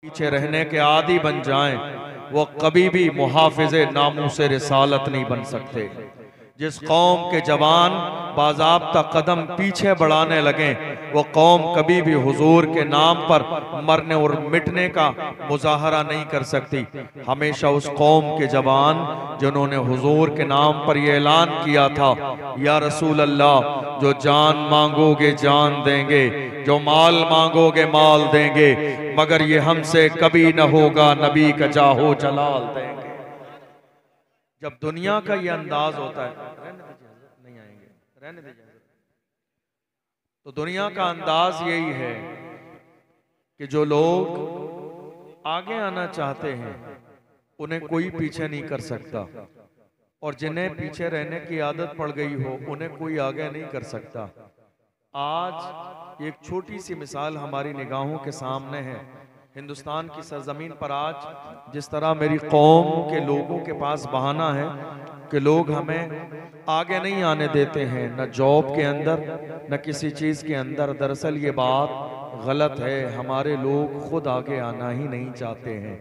पीछे रहने के आदी बन जाएं, वो कभी भी मुहाफिज़े नामूसे रिसालत नहीं बन सकते। जिस कौम के जवान बाज़ाब्ता कदम पीछे बढ़ाने लगें, वो कौम कभी भी हुजूर के नाम पर मरने और मिटने का मुजाहरा नहीं कर सकती। हमेशा उस कौम के जवान जिन्होंने हुजूर के नाम पर यह ऐलान किया था, या रसूल अल्लाह, जो जान मांगोगे जान देंगे, जो माल मांगोगे माल देंगे, मगर ये हमसे कभी न होगा, नबी का जाहो जलाल देंगे। जब दुनिया का ये अंदाज होता है, नहीं आएंगे, रहने दीजिए, तो दुनिया का अंदाज यही है कि जो लोग आगे आना चाहते हैं उन्हें कोई पीछे नहीं कर सकता, और जिन्हें पीछे रहने की आदत पड़ गई हो उन्हें कोई आगे नहीं कर सकता। आज एक छोटी सी मिसाल हमारी निगाहों के सामने है। हिंदुस्तान की सरजमीन पर आज जिस तरह मेरी कौम के लोगों के पास बहाना है कि लोग हमें आगे नहीं आने देते हैं, न जॉब के अंदर न किसी चीज़ के अंदर। दरअसल ये बात गलत है। हमारे लोग खुद आगे आना ही नहीं चाहते हैं,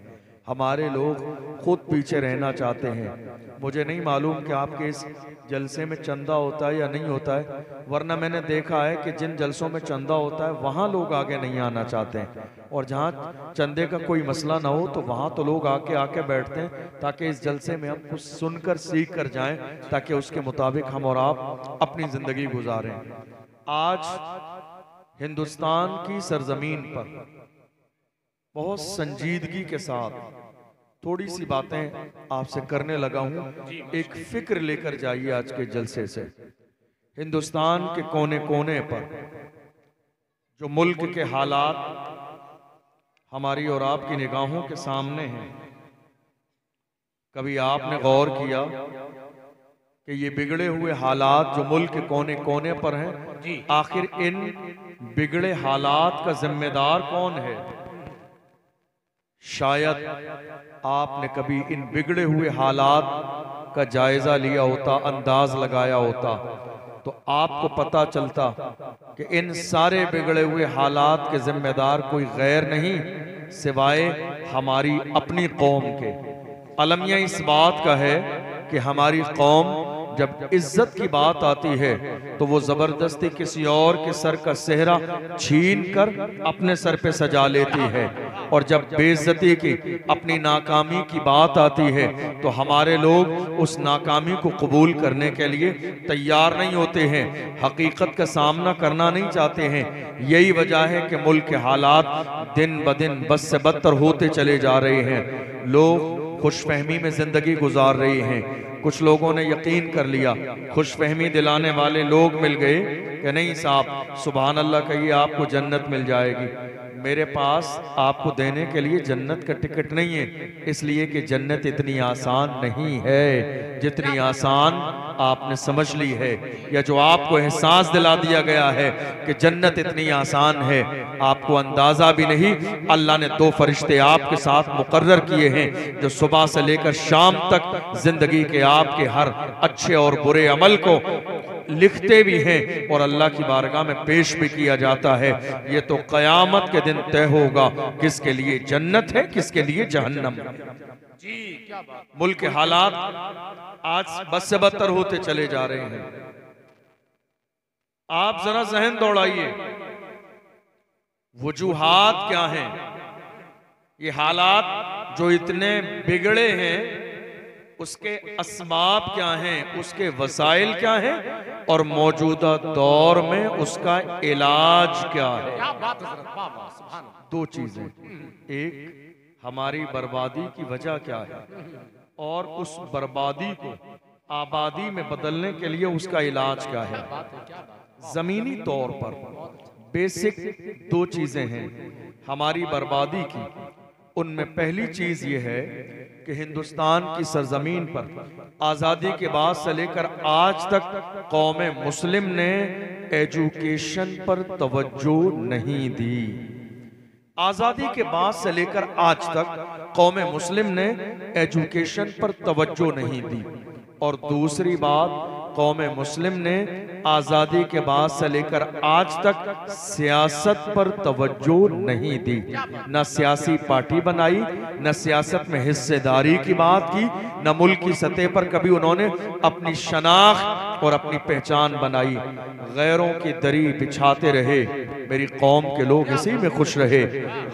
हमारे लोग खुद पीछे रहना चाहते हैं। मुझे नहीं मालूम कि आपके इस जलसे में चंदा होता है या नहीं होता है, वरना मैंने देखा है कि जिन जलसों में चंदा होता है वहाँ लोग आगे नहीं आना चाहते हैं, और जहाँ चंदे का कोई मसला ना हो तो वहाँ तो लोग आके बैठते हैं ताकि इस जलसे में हम कुछ सुनकर सीख कर जाएं, ताकि उसके मुताबिक हम और आप अपनी ज़िंदगी गुजारें। आज हिंदुस्तान की सरजमीन पर बहुत संजीदगी के साथ थोड़ी सी बातें आपसे करने लगा हूं। एक फिक्र लेकर जाइए आज के जलसे से। हिंदुस्तान के कोने कोने पर जो मुल्क के हालात हमारी और आपकी निगाहों के सामने हैं, कभी आपने गौर किया कि ये बिगड़े हुए हालात जो मुल्क के कोने कोने पर हैं, आखिर इन बिगड़े हालात का जिम्मेदार कौन है? शायद आपने कभी इन बिगड़े हुए हालात का जायजा लिया होता, अंदाज लगाया होता, तो आपको पता चलता कि इन सारे बिगड़े हुए हालात के जिम्मेदार कोई गैर नहीं सिवाय हमारी अपनी कौम के। अलमिया इस बात का है कि हमारी कौम जब इज्जत की बात आती है तो वो जबरदस्ती किसी और के सर का सेहरा छीन कर अपने सर पे सजा लेती है, और जब बेइज्जती की, अपनी नाकामी की बात आती है तो हमारे लोग उस नाकामी को कबूल करने के लिए तैयार नहीं होते हैं, हकीकत का सामना करना नहीं चाहते हैं। यही वजह है कि मुल्क के हालात दिन ब दिन बद से बदतर होते चले जा रहे हैं। लोग खुशफहमी में जिंदगी गुजार रहे हैं। कुछ लोगों ने यकीन कर लिया, खुशफहमी दिलाने वाले लोग मिल गए कि नहीं साहब, सुभान अल्लाह कहिए, आपको जन्नत मिल जाएगी। मेरे पास आपको देने के लिए जन्नत का टिकट नहीं है, इसलिए कि जन्नत इतनी आसान नहीं है जितनी आसान आपने समझ ली है, या जो आपको एहसास दिला दिया गया है कि जन्नत इतनी आसान है। आपको अंदाजा भी नहीं, अल्लाह ने 2 फरिश्ते आपके साथ मुकर्रर किए हैं जो सुबह से लेकर शाम तक जिंदगी के आपके हर अच्छे और बुरे अमल को लिखते भी हैं और अल्लाह की बारगाह में पेश भी किया जाता है। ये तो कयामत के दिन तय होगा किसके लिए जन्नत है, किसके लिए जहन्नम। जी क्या बात। मुल्क के हालात आज बद से बदतर होते चले जा रहे हैं। आप जरा जहन दौड़ाइए, वजूहात क्या हैं? ये हालात जो इतने बिगड़े हैं उसके असबाब क्या हैं, उसके वसाइल क्या हैं, और मौजूदा दौर में उसका इलाज क्या है? क्या बात है। 2 चीजें, एक हमारी बर्बादी की वजह क्या है, और उस बर्बादी को आबादी में बदलने के लिए उसका इलाज क्या है। जमीनी तौर पर बेसिक 2 चीजें हैं हमारी बर्बादी की। उनमें पहली चीज ये है कि हिंदुस्तान की सरजमीन पर आज़ादी के बाद से लेकर आज तक कौम मुस्लिम ने एजुकेशन पर तवज्जो नहीं दी। आज़ादी के बाद से लेकर आज तक कौम मुस्लिम ने एजुकेशन पर तवज्जो नहीं दी। और दूसरी बात, कौम मुस्लिम ने आज़ादी के बाद से लेकर आज तक सियासत पर तवज्जो नहीं दी, न सियासी पार्टी बनाई, न सियासत में हिस्सेदारी की बात की, न मुल्क की सतह पर कभी उन्होंने अपनी शनाख्त और अपनी पहचान बनाई। गैरों की दरी बिछाते रहे, मेरी कौम के लोग इसी में खुश रहे।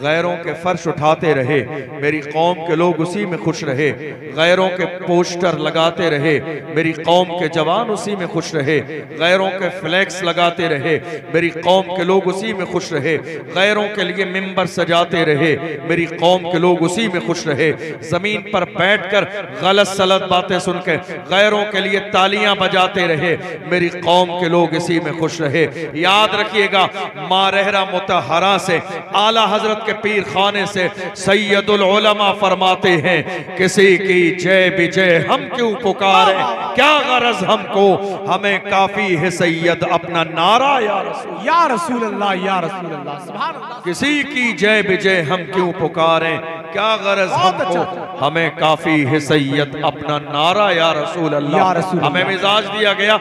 गैरों के फर्श उठाते रहे, मेरी कौम के लोग उसी में खुश रहे। गैरों के पोस्टर लगाते रहे, मेरी कौम के जवान उसी में खुश रहे। गैरों के फ्लैक्स लगाते रहे, मेरी कौम के लोग उसी में खुश रहे। गैरों के लिए मिंबर सजाते रहे, मेरी कौम के लोग उसी में खुश रहे। जमीन पर बैठकर गलत सलत बातें सुन के गैरों के लिए तालियां बजाते रहे, मेरी कौम के लोग इसी में खुश रहे। याद रखिएगा, मारहरा मुतहरा से, आला हजरत के पीर खाने से सैयदुल उलमा फरमाते हैं, किसी की जय विजय हम क्यों पुकारे, क्या गरज हमको, हमें काफी है सैयद अपना नारा या रसूल अल्लाह या रसूल अल्लाह। सुभान अल्लाह। किसी की जय विजय हम क्यों पुकारे, क्या गरज हमको, हमें काफी है सैयद अपना नारा या रसूल अल्लाह। हमें मिजाज दिया गया,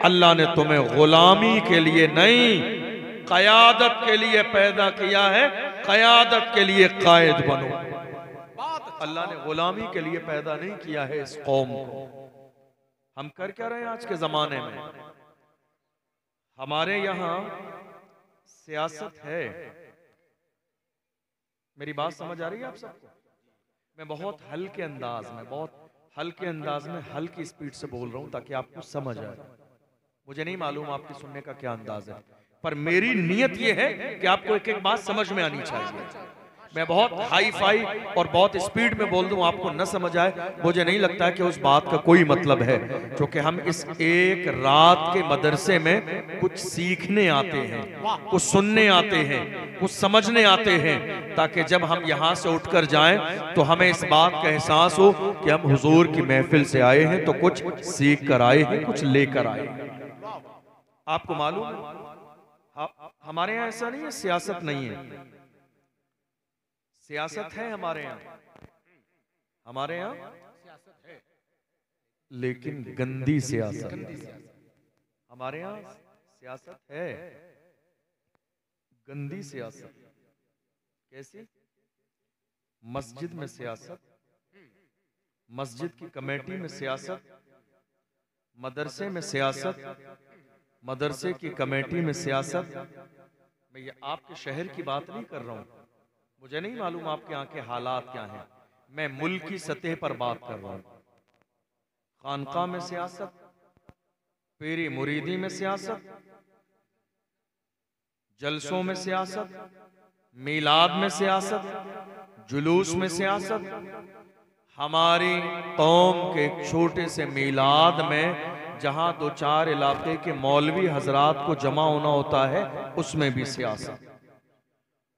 अल्लाह ने तुम्हें गुलामी के लिए नहीं क़यादत के लिए पैदा किया है, क़यादत के लिए कायद बनो। अल्लाह ने गुलामी के लिए पैदा नहीं किया है इस कौम को। हम कर क्या रहे हैं आज के जमाने में? हमारे यहाँ सियासत है, मेरी बात समझ आ रही है आप सबको? मैं बहुत हल्के अंदाज में हल्की स्पीड से बोल रहा हूं ताकि आपको समझ आए। मुझे नहीं मालूम आपके सुनने का क्या अंदाज है, पर मेरी नीयत यह है कि आपको एक एक बात समझ में आनी चाहिए। मैं बहुत हाई फाई और बहुत स्पीड में बोल दूं, आपको न समझ आए, मुझे नहीं लगता है कि उस बात का कोई मतलब है, क्योंकि हम इस एक रात के मदरसे में कुछ सीखने आते हैं, कुछ सुनने आते हैं, कुछ समझने आते हैं, ताकि जब हम यहाँ से उठकर जाएं तो हमें इस बात का एहसास हो कि हम हुजूर की महफिल से आए हैं तो कुछ सीख कर आए हैं, कुछ लेकर आए हैं। आपको मालूम है हमारे यहाँ ऐसा नहीं है, सियासत नहीं है। सियासत है हमारे यहाँ, सियासत है, लेकिन गंदी सियासत। हमारे यहाँ सियासत है, गंदी सियासत। कैसी? मस्जिद में सियासत, मस्जिद की कमेटी में सियासत, मदरसे में सियासत, मदरसे की कमेटी में सियासत। मैं ये आपके शहर की बात नहीं कर रहा हूं, मुझे नहीं मालूम आपके यहाँ के हालात क्या हैं, मैं मुल्क की सतह पर बात कर रहा हूं। खानका में सियासत, पीरी मुरीदी में सियासत, जलसों में सियासत, मीलाद में सियासत, जुलूस में सियासत। हमारी कौम के छोटे से मीलाद में जहां दो चार इलाके के मौलवी हजरात को जमा होना होता है, उसमें भी सियासत।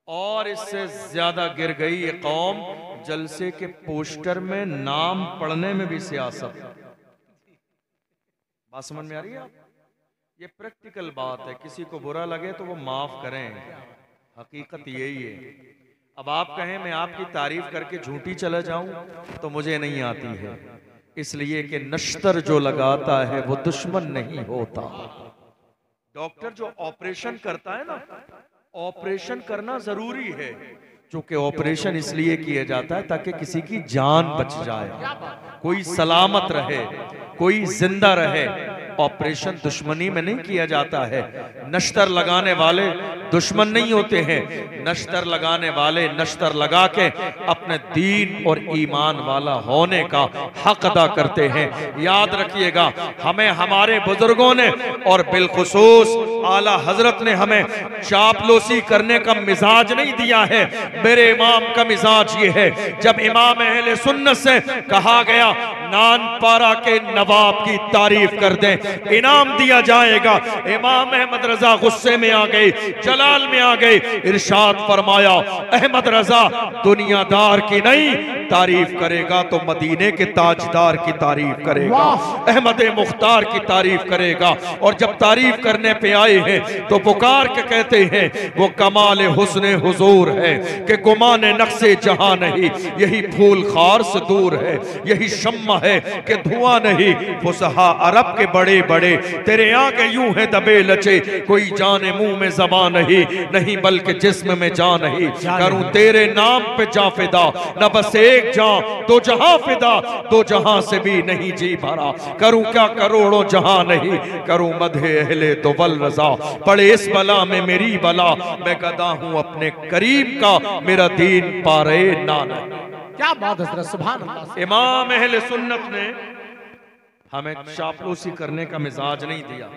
और इससे ज्यादा गिर गई ये कौम, जलसे के पोस्टर में नाम पढ़ने में भी सियासत। बात समझ में आ रही है? ये प्रैक्टिकल बात है, किसी को बुरा लगे तो वो माफ करें, हकीकत यही है। अब आप कहें मैं आपकी तारीफ करके झूठी चला जाऊं तो मुझे नहीं आती है, इसलिए कि नश्तर जो लगाता है वो दुश्मन नहीं होता। डॉक्टर जो ऑपरेशन करता है ना, ऑपरेशन करना जरूरी है, क्योंकि ऑपरेशन इसलिए किया जाता है ताकि किसी की जान बच जाए, कोई सलामत रहे, कोई जिंदा रहे। ऑपरेशन दुश्मनी में नहीं किया जाता है। नश्तर लगाने वाले दुश्मन नहीं होते हैं, नश्तर लगाने वाले नश्तर लगा के अपने दीन और ईमान वाला होने का हक अदा करते हैं। याद रखिएगा, हमें हमारे बुजुर्गों ने और बिलखुसूस आला हजरत ने हमें चापलूसी करने का मिजाज नहीं दिया है। मेरे इमाम का मिजाज ये है, जब इमाम अहले सुन्नत से कहा गया नानपारा के नवाब की तारीफ कर दें, इनाम दिया जाएगा, इमाम अहमद रजा गुस्से में आ गए, जलाल में आ गए, इरशाद फरमाया अहमद रजा दुनियादार की नहीं तारीफ करेगा तो मदीने के ताजदार की तारीफ करेगा, अहमद मुख्तार की तारीफ करेगा। और जब तारीफ करने पे आए हैं तो पुकार के कहते हैं वो कमाल हुस्न हुजूर है कि गुमान नक्शे जहां नहीं, यही फूल खार से दूर है, यही शम्मा है कि धुआं नहीं। फुसहा अरब के बड़े बड़े तेरे आगे यूं है दबे लचे, कोई जाने मुंह में ज़बान नहीं, नहीं बल्कि जिस्म में जान नहीं। करूं तेरे नाम पे जा फिदा, न बस एक जान दो जहां फिदा, दो जहां से भी नहीं जी भरा। करूं क्या करोड़ों जहां नहीं, करूं मधे अहले तो वल रजा। पड़े इस बला में मेरी बला, मैं गदा हूं अपने करीब का, मेरा दीन पारे नाना। क्या बात है हज़रत, सुभान अल्लाह। इमाम अहले सुन्नत ने हमें चापलूसी करने का मिजाज नहीं दिया।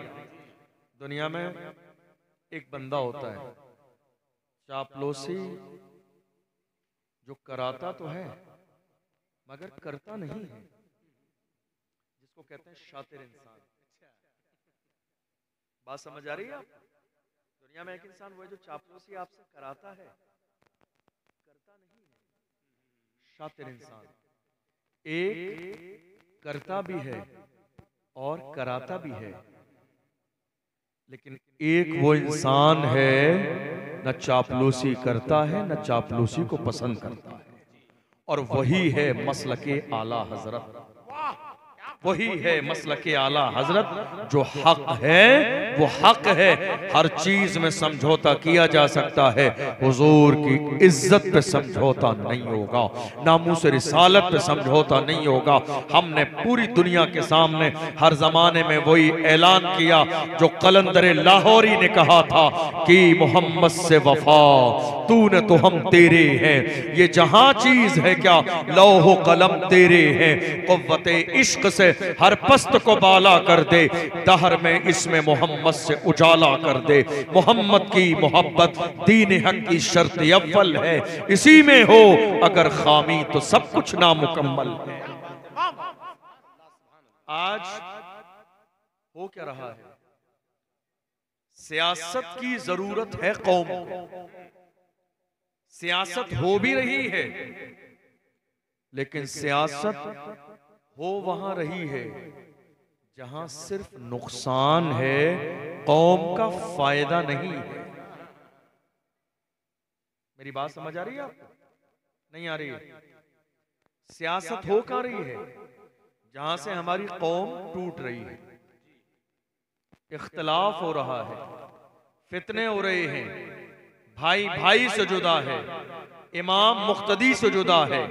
दुनिया में एक बंदा होता है चापलूसी जो कराता तो है मगर करता नहीं है, जिसको कहते हैं शातिर इंसान। बात समझ आ रही है आप? दुनिया में एक इंसान वो है जो चापलूसी आपसे कराता है, करता नहीं है। शातिर इंसान एक करता भी है और कराता भी है, लेकिन एक वो इंसान है न चापलूसी करता है न चापलूसी को पसंद करता है, और वही है मसलके आला हजरत। वही है मसलके आला हजरत। जो हक है वो हक है, हर चीज में समझौता किया जा सकता है, हुजूर की इज्जत पे समझौता नहीं होगा, नामूस रिसालत पे समझौता नहीं होगा। हमने पूरी दुनिया के सामने हर जमाने में वही ऐलान किया जो कलंदर लाहौरी ने कहा था कि मोहम्मद से वफा तूने तो हम तेरे हैं, ये जहां चीज है क्या लौह कलम तेरे हैं। कुव्वते इश्क से हर पस्त को बाला कर दे, दहर में इसमें मोहम्मद से उजाला कर दे। मोहम्मद की मोहब्बत दीन हक की शर्त अव्वल है, इसी में हो अगर खामी तो सब कुछ नामुकम्मल है। आज हो क्या रहा है? सियासत की जरूरत है कौम को, सियासत हो भी रही है, लेकिन सियासत हो वहां रही है जहां सिर्फ नुकसान है, कौम का फायदा नहीं है। मेरी बात समझ आ रही है आपको? नहीं आ रही है? सियासत हो कहां रही है? जहां से हमारी कौम टूट रही है, इख्तिलाफ हो रहा है, फितने हो रहे हैं, भाई भाई से जुदा है, इमाम मुख्तदी से जुदा है,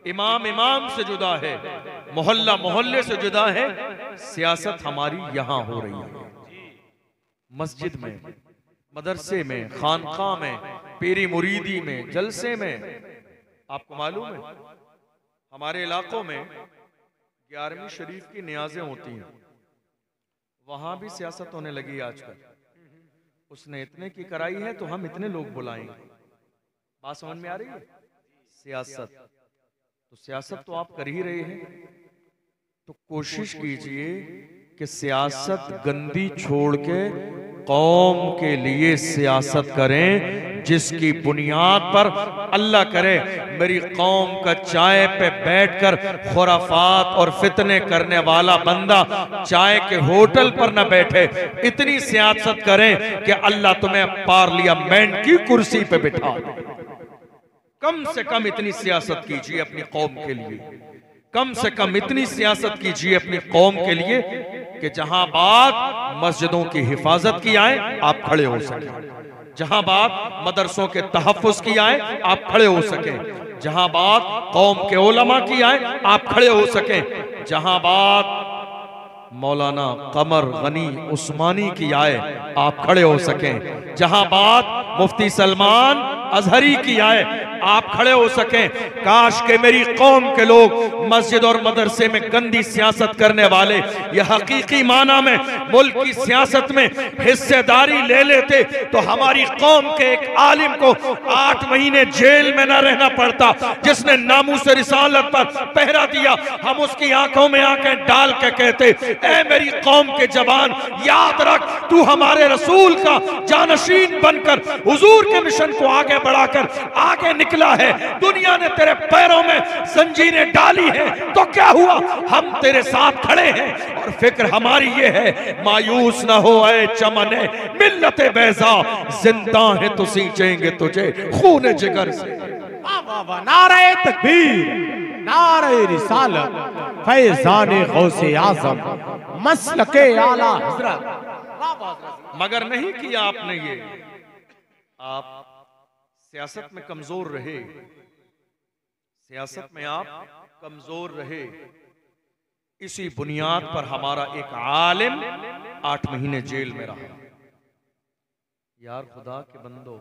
इमाम इमाम से जुदा है, मोहल्ला मोहल्ले से जुदा है। सियासत हमारी यहां हो रही है, मस्जिद में, मदरसे में, खानका में, पीरी मुरीदी में, जलसे में। आपको मालूम है हमारे इलाकों में 11वीं शरीफ की नियाजें होती हैं, वहां भी सियासत होने लगी आजकल। उसने इतने की कराई है तो हम इतने लोग बुलाएंगे। बात समझ में आ रही है? सियासत तो सियासत तो आप कर ही रहे हैं, तो कोशिश कीजिए कि सियासत गंदी छोड़ के कौम के लिए सियासत करें, जिसकी बुनियाद पर अल्लाह करे मेरी कौम का चाय पे बैठकर खुराफात और फितने करने वाला बंदा चाय के होटल पर न बैठे। इतनी सियासत करें कि अल्लाह तुम्हें पार्लियामेंट की कुर्सी पे बिठा दे। कम से कम इतनी सियासत कीजिए अपनी कौम के लिए, कम से कम इतनी सियासत कीजिए अपनी कौम के लिए कि जहां बात मस्जिदों की हिफाजत की आए आप खड़े हो सके, जहां बात मदरसों के तहफ़्फ़ुज़ की आए आप खड़े हो सके, जहां बात कौम के उलमा की आए आप खड़े हो सके, जहां बात मौलाना कमर गनी उस्मानी की आए आप खड़े हो सकें, जहां बात मुफ्ती सलमान अजहरी की आए आप खड़े हो सकें। काश के मेरी कौम के लोग मस्जिद और मदरसे में गंदी सियासत करने वाले यह हकीकी माना में मुल्क की सियासत में हिस्सेदारी ले लेते तो हमारी कौम के एक आलिम को 8 महीने जेल में न रहना पड़ता, जिसने नामूस रिसालत पर पहरा दिया। हम उसकी आंखों में आंखें डाल के कहते, ऐ मेरी कौम के जवान, याद रख तू हमारे रसूल का जानशीन बनकर हुजूर के मिशन को आगे बढ़ाकर आगे निकला है, दुनिया ने तेरे पैरों में जंजीरें डाली हैं, तो क्या हुआ, हम तेरे साथ खड़े हैं। और फिक्र हमारी ये है, मायूस ना हो ऐ चमने मिल्लत बैज़ा, जिंदा है तो सींचेंगे तुझे खून जिगर से। वाह वाह वाह, नारे तकबीर, नारे रिसालत, फैज़ाने गौसे आज़म, मसलके आला हज़रत। वाह वाह। मगर नहीं किया आपने ये, आप सियासत में कमजोर रहे, सियासत में आप कमजोर रहे। इसी बुनियाद पर हमारा एक आलिम 8 महीने जेल में रहा। यार खुदा के बंदो,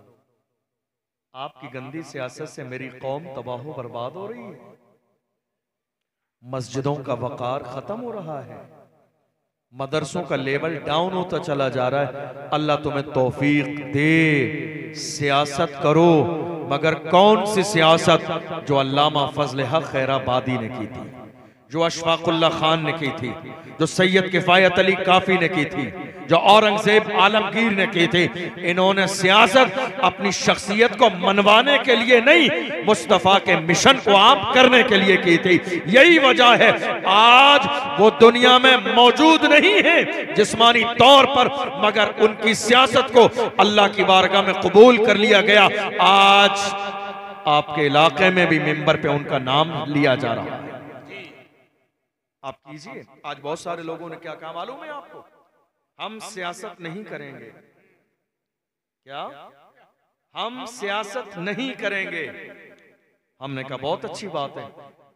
आपकी गंदी सियासत से मेरी कौम तबाह बर्बाद हो रही है, मस्जिदों का वकार खत्म हो रहा है, मदरसों का लेवल डाउन होता चला जा रहा है। अल्लाह तुम्हें तौफीक दे, सियासत करो, मगर कौन सी सियासत, जो अल्लामा फजल हक खैराबादी ने की थी, जो अशफाकुल्ला खान ने की थी, जो सैयद किफायत अली काफी ने की थी, जो औरंगजेब आलमगीर ने की थी। इन्होंने सियासत अपनी शख्सियत को मनवाने के लिए नहीं, मुस्तफा के मिशन को आम करने के लिए की थी। यही वजह है आज वो दुनिया में मौजूद नहीं है जिस्मानी तौर पर, मगर उनकी सियासत को अल्लाह की बारगाह में कबूल कर लिया गया। आज आपके इलाके में भी मिंबर पे उनका नाम लिया जा रहा है। आप कीजिए, आज बहुत सारे लोगों ने क्या कहा मालूम है आपको, हम सियासत नहीं करेंगे। क्या हम सियासत नहीं करेंगे? हमने कहा बहुत अच्छी बात है,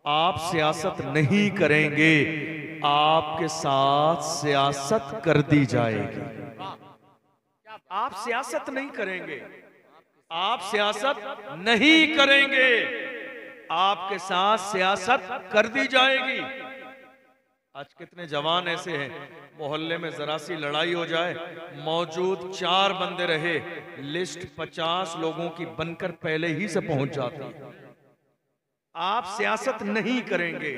आप सियासत नहीं करेंगे, आपके साथ सियासत कर दी जाएगी। आप सियासत नहीं करेंगे, आप सियासत नहीं करेंगे, आपके साथ सियासत कर दी जाएगी। आज कितने जवान ऐसे हैं, मोहल्ले में जरा सी लड़ाई हो जाए, मौजूद 4 बंदे रहे, लिस्ट 50 लोगों की बनकर पहले ही से पहुंच जाती है। आप सियासत नहीं करेंगे,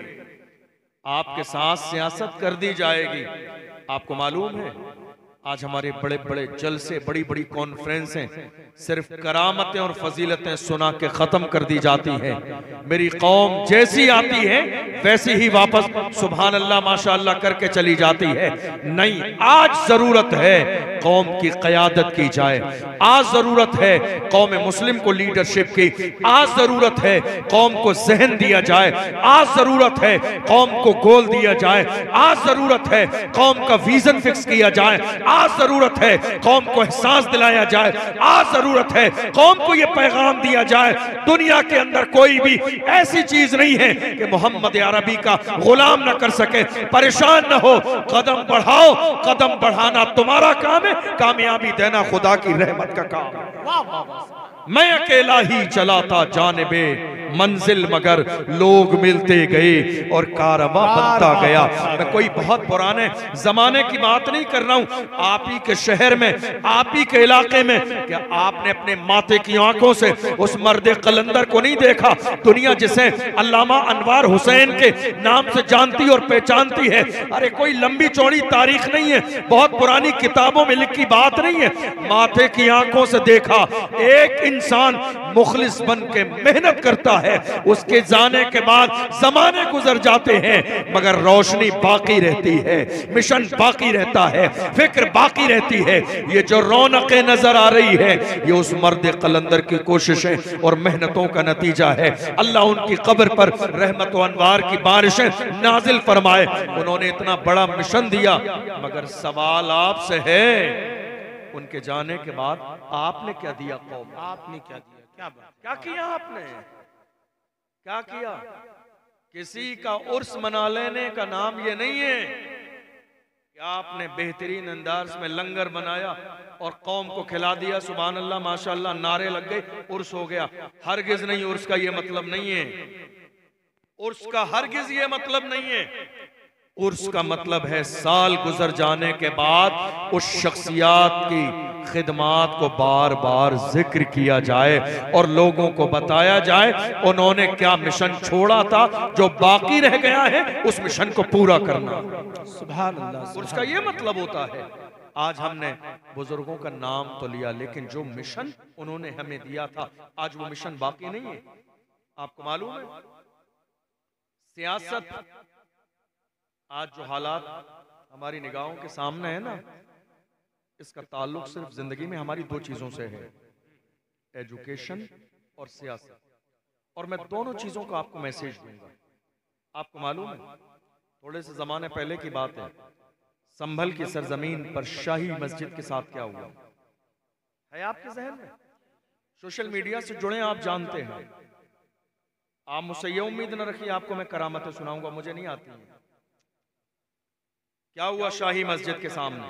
आपके साथ सियासत कर दी जाएगी। आपको मालूम है आज हमारे बड़े बड़े जलसे, बड़ी बड़ी कॉन्फ्रेंसें सिर्फ करामतें और फजीलतें सुना के खत्म कर दी जाती हैं। मेरी कौम जैसी आती है वैसी ही वापस सुभान अल्लाह माशाअल्लाह करके चली जाती है। नहीं, आज जरूरत है कौम की क़यादत की जाए, आज जरूरत है कौम मुस्लिम को लीडरशिप की, आज जरूरत है कौम को जहन दिया जाए, आज जरूरत है कौम को गोल दिया जाए, आज जरूरत है कौम का विजन फिक्स किया जाए, आज जरूरत है कौम को एहसास दिलाया जाए, आज जरूरत है कौम को यह पैगाम दिया जाए, दुनिया के अंदर कोई भी ऐसी चीज नहीं है कि मोहम्मद अरबी का गुलाम न कर सके। परेशान न हो, कदम बढ़ाओ, कदम बढ़ाना तुम्हारा काम है, कामयाबी देना खुदा की रहमत का काम है। मैं अकेला ही चलाता जानिबे मंजिल, मगर लोग मिलते गए और कारवां बनता गया। मैं कोई बहुत पुराने जमाने की बात नहीं कर रहा हूं, आप ही के शहर में, आप ही के इलाके में, क्या आपने अपने माथे की आंखों से उस मर्द कलंदर को नहीं देखा? दुनिया जिसे अल्लामा अनवार हुसैन के नाम से जानती और पहचानती है। अरे कोई लंबी चौड़ी तारीख नहीं है, बहुत पुरानी किताबों में लिखी बात नहीं है। माथे की आंखों से देखा, एक इंसान मुखलिस बन के मेहनत करता है, उसके जाने के बाद जमाने गुजर जाते हैं, मगर रोशनी बाकी रहती है, मिशन बाकी रहता है, फिक्र बाकी रहती है। ये जो रौनकें नजर आ रही है, ये उस मर्द कलंदर की कोशिशें और मेहनतों का नतीजा है। अल्लाह उनकी कब्र पर रहमत व अनवार की बारिशें नाजिल फरमाए। उन्होंने इतना बड़ा मिशन दिया, मगर सवाल आपसे है, उनके जाने के बाद आपने क्या दिया कौम? आपने क्या दिया? क्या किया आपने? क्या किया? किसी का उर्स मना लेने का नाम ये नहीं है कि आपने बेहतरीन अंदाज में लंगर बनाया और कौम को खिला दिया, सुभान अल्लाह माशाअल्लाह नारे लग गए, उर्स हो गया। हरगिज नहीं, उर्स का ये मतलब नहीं है, उर्स का हरगिज ये मतलब नहीं है। उर्स का मतलब है साल गुजर जाने के बाद उस शख्सियात की खिदमात को बार बार जिक्र किया जाए और लोगों को बताया जाए उन्होंने क्या मिशन छोड़ा था, जो बाकी रह गया है उस मिशन को पूरा करना। सुभान अल्लाह। उर्स का ये मतलब होता है। आज हमने बुजुर्गों का नाम तो लिया, लेकिन जो मिशन उन्होंने हमें दिया था आज वो मिशन बाकी नहीं है। आपको मालूम है सियासत, आज जो हालात हमारी निगाहों के सामने है ना, इसका ताल्लुक सिर्फ जिंदगी में हमारी दो चीजों से है, एजुकेशन और सियासत। और मैं दोनों चीजों का आपको मैसेज दूंगा। आपको मालूम है थोड़े से जमाने पहले की बात है, संभल की सरजमीन पर शाही मस्जिद के साथ क्या हुआ है आपके जहन में? सोशल मीडिया से जुड़े आप जानते हैं। आप मुझसे ये उम्मीद न रखिए आपको मैं करामतें सुनाऊंगा, मुझे नहीं आती है। क्या हुआ शाही मस्जिद के सामने?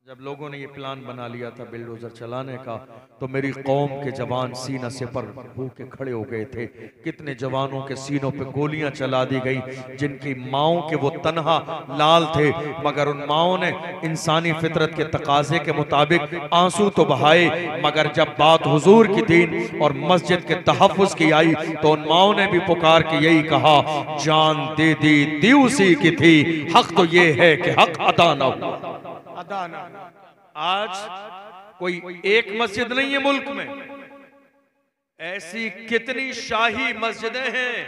जब लोगों ने ये प्लान बना लिया था बिल्डोजर चलाने का, तो मेरी कौम के जवान सीना से पर होके खड़े हो गए थे। कितने जवानों के सीनों पे गोलियां चला दी गई, जिनकी माओं के वो तन्हा लाल थे, मगर उन माओं ने इंसानी फितरत के तकाजे के मुताबिक आंसू तो बहाए, मगर जब बात हुजूर की दीन और मस्जिद के तहफ्फुज की आई तो उन माओं ने भी पुकार के यही कहा, जान दे दी उसी की थी, हक तो ये है कि हक अदा न हुआ। आज कोई एक मस्जिद नहीं है मुल्क में, ऐसी कितनी शाही मस्जिदें हैं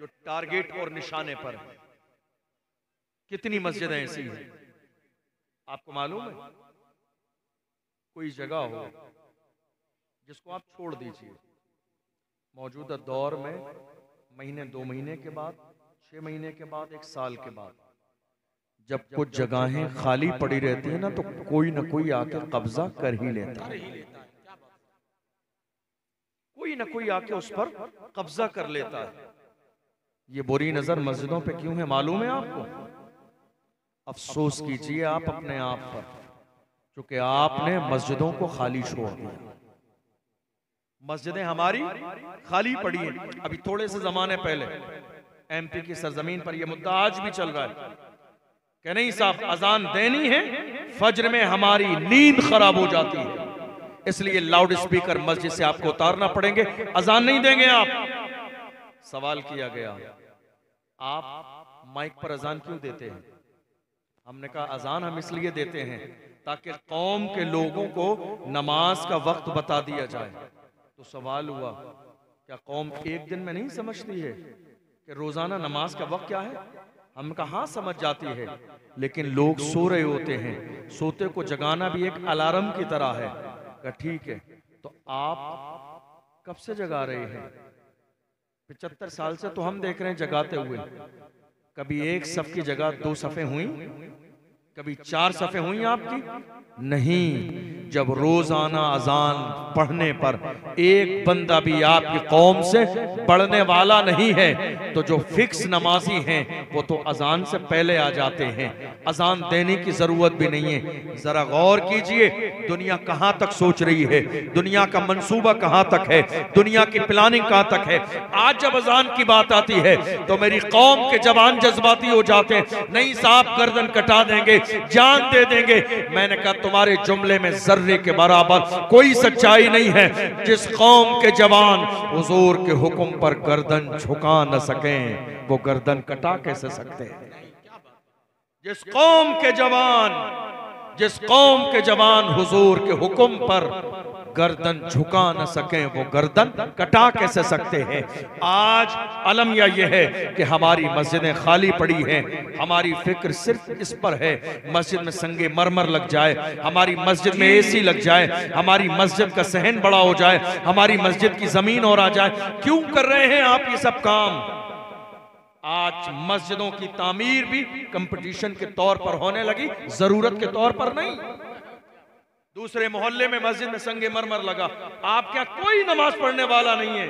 जो टारगेट और निशाने पर हैं। कितनी मस्जिदें ऐसी हैं आपको मालूम है? कोई जगह हो जिसको आप छोड़ दीजिए, मौजूदा दौर में महीने 2 महीने के बाद, 6 महीने के बाद, 1 साल के बाद जब कुछ जगहें खाली पड़ी रहती है ना, तो कोई ना कोई आके कब्जा कर ही लेता है। कोई ना कोई आके उस पर कब्जा कर लेता है। ये बुरी नजर मस्जिदों पे क्यों है मालूम है आपको? अफसोस कीजिए आप अपने आप पर, क्योंकि आपने मस्जिदों को खाली छोड़ दिया। मस्जिदें हमारी खाली पड़ी हैं। अभी थोड़े से जमाने पहले एमपी की सरजमीन पर यह मुद्दा आज भी चल रहा है कि नहीं साहब, अजान देनी है, फज्र में हमारी नींद खराब हो जाती है, इसलिए लाउड स्पीकर मस्जिद से आपको उतारना पड़ेंगे, अजान नहीं देंगे आप। सवाल किया गया, आप माइक पर अजान क्यों देते हैं? हमने कहा अजान हम इसलिए देते हैं ताकि कौम के लोगों को नमाज का वक्त बता दिया जाए। तो सवाल हुआ, क्या कौम एक दिन में नहीं समझती है कि रोजाना नमाज का वक्त क्या है? हम कहा हाँ समझ जाती है, लेकिन लोग सो रहे होते हैं, सोते को जगाना भी एक अलार्म की तरह है। कहा ठीक है, तो आप कब से जगा रहे हैं? 75 साल से तो हम देख रहे हैं जगाते हुए। कभी एक सफ की जगह 2 सफ़े हुई? कभी 4 सफ़े हुई आपकी? नहीं। जब रोजाना अजान पढ़ने पर एक बंदा भी आपकी कौम से पढ़ने वाला नहीं है, तो जो फिक्स नमाजी हैं वो तो अजान से पहले आ जाते हैं, अजान देने की जरूरत भी नहीं है। जरा गौर कीजिए, दुनिया कहां तक सोच रही है, दुनिया का मंसूबा कहां तक है, दुनिया की प्लानिंग कहां तक है। आज जब अजान की बात आती है तो मेरी कौम के जवान जज्बाती हो जाते हैं, नहीं साहब गर्दन कटा देंगे, जान दे देंगे। मैंने कहा तुम्हारे जुमले में जर्रे के बराबर कोई सच्चाई नहीं है। जिस कौम के जवान हुजूर के हुक्म पर गर्दन झुका न सकें, वो गर्दन कटा कैसे सकते हैं? जिस कौम के जवान हुजूर के हुक्म पर गर्दन झुका न सके, वो गर्दन कटा कैसे सकते हैं? आज अलमिया यह है कि हमारी मस्जिदें खाली पड़ी हैं। हमारी फिक्र सिर्फ इस पर है, मस्जिद में संगे मरमर लग जाए, हमारी मस्जिद में एसी लग जाए, हमारी मस्जिद का सहन बड़ा हो जाए, हमारी मस्जिद की जमीन और आ जाए। क्यों कर रहे हैं आप ये सब काम? आज मस्जिदों की तामीर भी कंपटीशन के तौर पर होने लगी, जरूरत के तौर पर नहीं। दूसरे मोहल्ले में मस्जिद में संगे मरमर लगा, आप क्या कोई नमाज पढ़ने वाला नहीं है,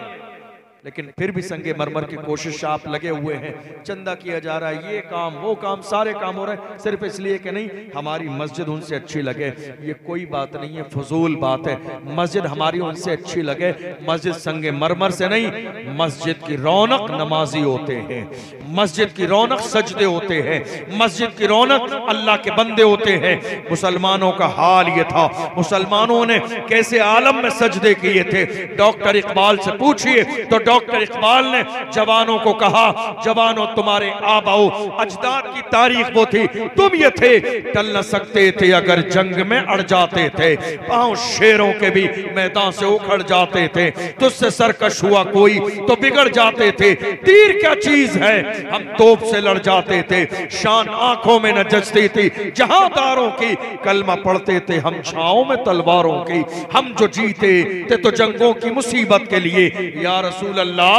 लेकिन फिर भी संगे मरमर की कोशिश आप लगे हुए हैं। चंदा किया जा रहा है, ये काम वो काम, सारे काम हो रहे हैं सिर्फ इसलिए कि नहीं हमारी मस्जिद उनसे अच्छी लगे। ये कोई बात नहीं है, फजूल बात है। मस्जिद हमारी उनसे अच्छी लगे, मस्जिद संगे मरमर से नहीं, मस्जिद की रौनक नमाजी होते हैं, मस्जिद की रौनक सजदे होते हैं, मस्जिद की रौनक अल्लाह के बंदे होते हैं। मुसलमानों का हाल ये था, मुसलमानों ने कैसे आलम में सजदे किए थे। डॉक्टर इकबाल से पूछिए तो डॉक्टर इकबाल ने जवानों को कहा, जवानों तुम्हारे आबाओ अजदाद की तारीख वो थी, तुम ये थे, टल न सकते थे अगर जंग में अड़ जाते थे, पांव शेरों के भी मैदान से उखड़ जाते थे, तुझसे सरकश हुआ कोई तो बिगड़ जाते थे, तीर क्या चीज है हम तोप से लड़ जाते थे, शान आंखों में न जचती थी जहांदारों की, कलमा पढ़ते थे हम छाओं में तलवारों की, हम जो जीते थे तो जंगों की मुसीबत के लिए या रसूल अल्लाह,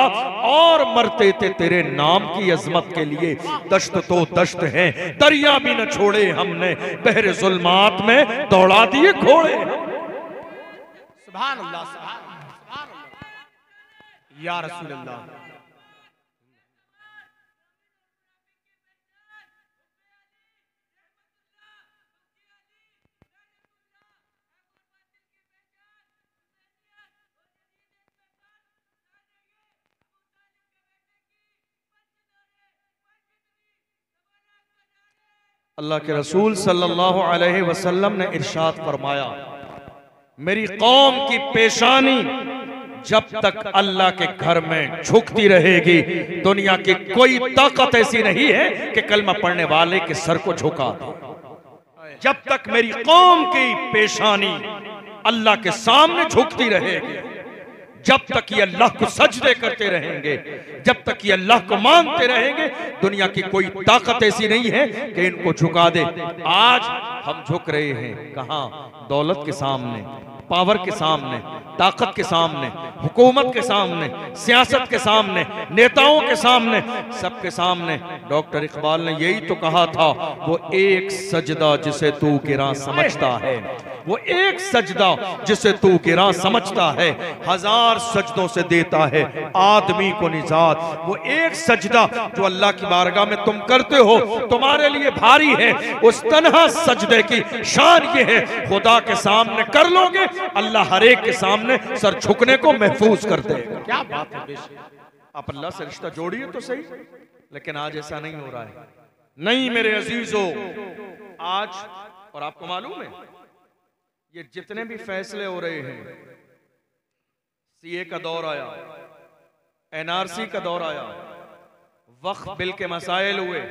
और मरते थे तेरे नाम की अजमत के लिए। दश्त तो दश्त है, दरिया भी न छोड़े हमने, बहरे जुल्मात में दौड़ा दिए घोड़े। सुभान अल्लाह, सुभान अल्लाह या रसूल अल्लाह। अल्लाह के रसूल सल्लल्लाहु अलैहि वसल्लम ने इरशाद फरमाया, मेरी कौम की पेशानी जब तक अल्लाह के घर में झुकती रहेगी, दुनिया की कोई ताकत ऐसी नहीं है कि कलमा पढ़ने वाले के सर को झुका दे। जब तक मेरी कौम की पेशानी अल्लाह के सामने झुकती रहेगी, जब तक ये अल्लाह को सजदे करते रहेंगे, जब तक ये अल्लाह को मानते रहेंगे, दुनिया की कोई ताकत ऐसी नहीं है कि इनको झुका दे। आज हम झुक रहे हैं कहां? दौलत के सामने, पावर के सामने, ताकत के सामने, हुकूमत के सामने, सियासत के सामने, नेताओं के सामने, सबके सामने। डॉक्टर इकबाल ने यही तो कहा था, वो एक सजदा जिसे तू गिरा समझता है, वो एक सजदा जिसे तू गिरा समझता है, हजार सजदों से देता है आदमी को निजात। वो एक सजदा जो अल्लाह की बारगाह में तुम करते हो तुम्हारे लिए भारी है, उस तन्हा सजदे की शान ये है, खुदा के सामने कर लोगे, अल्लाह हर एक के सामने सर झुकने को महफूज कर देगा। क्या बात है बेशक। आप अल्लाह से रिश्ता जोड़िए तो सही, लेकिन आज ऐसा नहीं हो रहा है। नहीं मेरे अजीजों, आज और आपको मालूम है ये जितने भी फैसले हो रहे हैं, सीए का दौर आया, एनआरसी का दौर आया, वक्फ बिल के मसाइल हुए,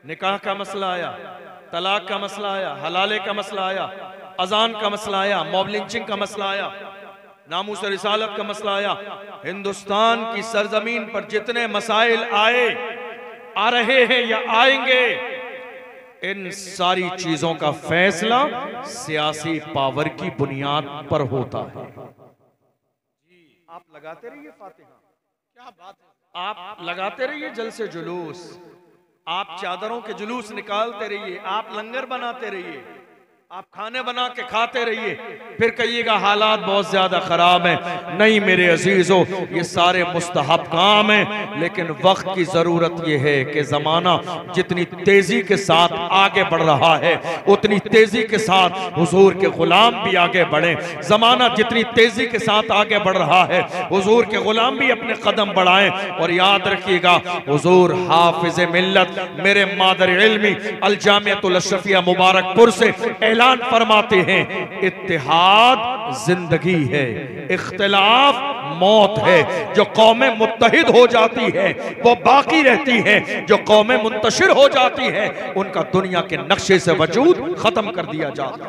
निकाह का मसला आया, तलाक का मसला आया, हलाले का मसला आया, अजान का मसला आया, मॉब लिंचिंग का मसला आया, नामूस रिसालत का मसला आया। हिंदुस्तान की सरजमीन पर जितने मसाइल आए, आ रहे हैं या आएंगे, इन सारी चीजों का फैसला सियासी पावर की बुनियाद पर होता है। आप लगाते रहिए फातिहा, क्या बात है। आप लगाते रहिए जलसे जुलूस, आप चादरों के जुलूस निकालते रहिए, आप लंगर बनाते रहिए, आप खाने बना के खाते रहिए, फिर कहिएगा हालात बहुत ज्यादा खराब हैं। नहीं मेरे अजीजों, ये सारे मुस्तहब काम हैं, लेकिन वक्त की जरूरत ये है कि जमाना जितनी तेजी के साथ आगे बढ़ रहा है, उतनी तेजी के साथ हुजूर के गुलाम भी आगे बढ़े। जमाना जितनी तेजी के साथ आगे बढ़ रहा है, हुजूर के गुलाम भी अपने कदम बढ़ाएं। और याद रखिएगा, हुजूर हाफिज मिल्लत मेरे मादर इल्मी अल जामिअतुल अशरफिया मुबारकपुर से ऐलान फरमाते हैं, इत्तेहाद जिंदगी है, इख्तिलाफ मौत है। जो कौमें मुत्तहिद हो जाती है वो बाकी रहती है, जो कौमें मुंतशिर हो जाती है उनका दुनिया के नक्शे से वजूद खत्म कर दिया जाता है।